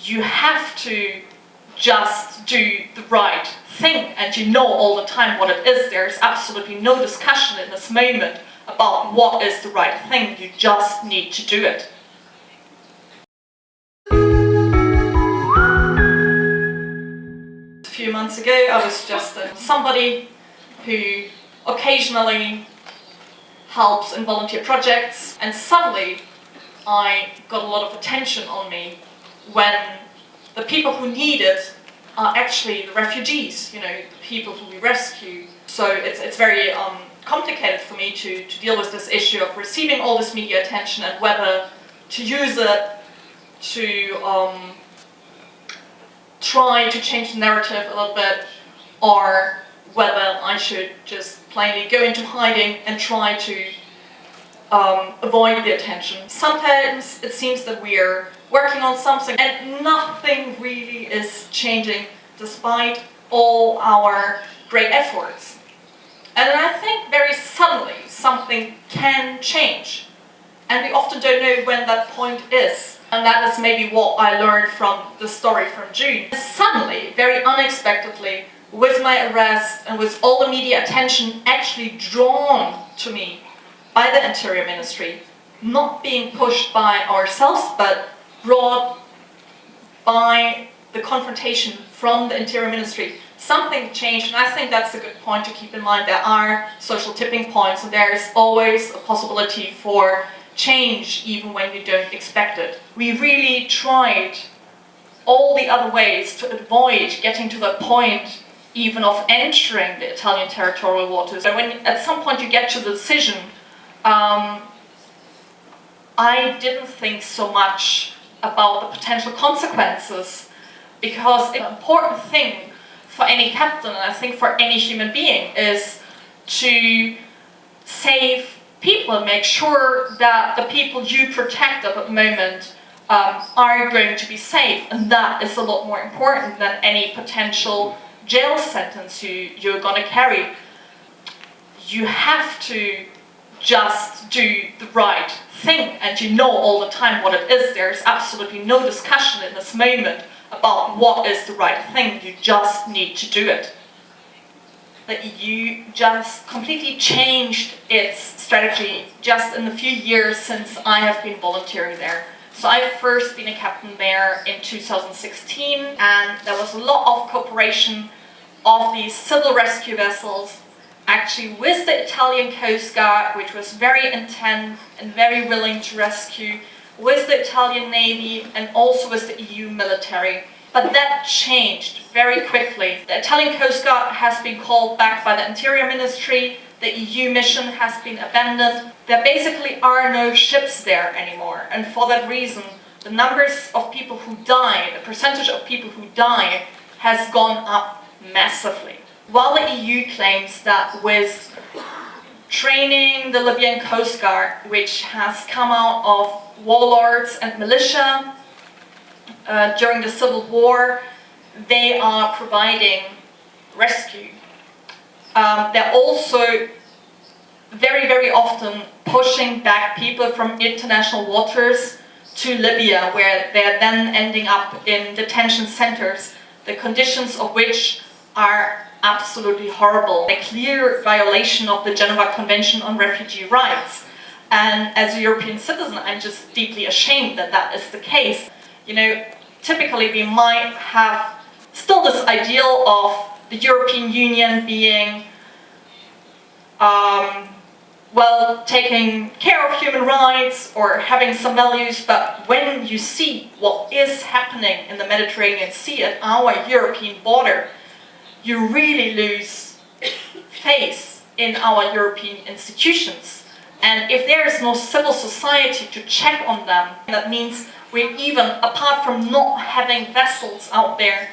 you have to just do the right thing, and you know all the time what it is. There's absolutely no discussion in this moment about what is the right thing. You just need to do it. A few months ago, I was just somebody who occasionally helps in volunteer projects, and suddenly I got a lot of attention on me when the people who need it are actually the refugees, the people who we rescue. So it's very complicated for me to deal with this issue of receiving all this media attention and whether to use it to try to change the narrative a little bit, or whether I should just plainly go into hiding and try to avoid the attention. Sometimes it seems that we're working on something and nothing really is changing despite all our great efforts. And then I think very suddenly something can change, and we often don't know when that point is. And that is maybe what I learned from the story from June. Suddenly, very unexpectedly, with my arrest and with all the media attention actually drawn to me by the Interior Ministry, not being pushed by ourselves, but brought by the confrontation from the Interior Ministry, something changed, and I think that's a good point to keep in mind. There are social tipping points, and there is always a possibility for change, even when you don't expect it. We really tried all the other ways to avoid getting to the point even of entering the Italian territorial waters. So when at some point you get to the decision, I didn't think so much about the potential consequences, because the important thing for any captain, and I think for any human being, is to save people and make sure that the people you protect at the moment are going to be safe, and that is a lot more important than any potential jail sentence you're going to carry. You have to just do the right thing, and you know all the time what it is. There's absolutely no discussion in this moment about what is the right thing. You just need to do it. The EU just completely changed its strategy just in the few years since I have been volunteering there. So I've first been a captain there in 2016, and there was a lot of cooperation of these civil rescue vessels, actually with the Italian Coast Guard, which was very intense and very willing to rescue, with the Italian Navy, and also with the EU military. But that changed very quickly. The Italian Coast Guard has been called back by the Interior Ministry. The EU mission has been abandoned. There basically are no ships there anymore. And for that reason, the numbers of people who die, the percentage of people who die, has gone up massively. While the EU claims that with training the Libyan Coast Guard, which has come out of warlords and militia during the civil war, they are providing rescue. They're also very, very often pushing back people from international waters to Libya, where they're then ending up in detention centers, the conditions of which are absolutely horrible. A clear violation of the Geneva Convention on Refugee Rights. And as a European citizen, I'm just deeply ashamed that that is the case. Typically we might have still this ideal of the European Union being taking care of human rights or having some values, but when you see what is happening in the Mediterranean Sea at our European border, you really lose faith in our European institutions. And if there is no civil society to check on them, that means we're even, apart from not having vessels out there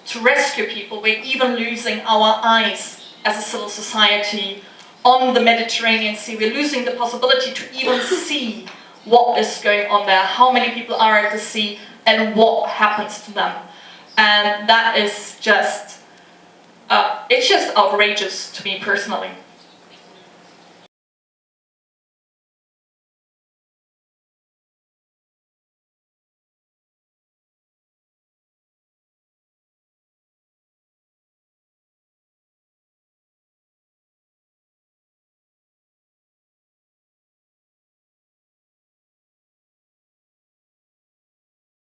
to rescue people, we're even losing our eyes as a civil society on the Mediterranean Sea. We're losing the possibility to even see what is going on there, how many people are at the sea, and what happens to them. And that is just, it's just outrageous to me personally.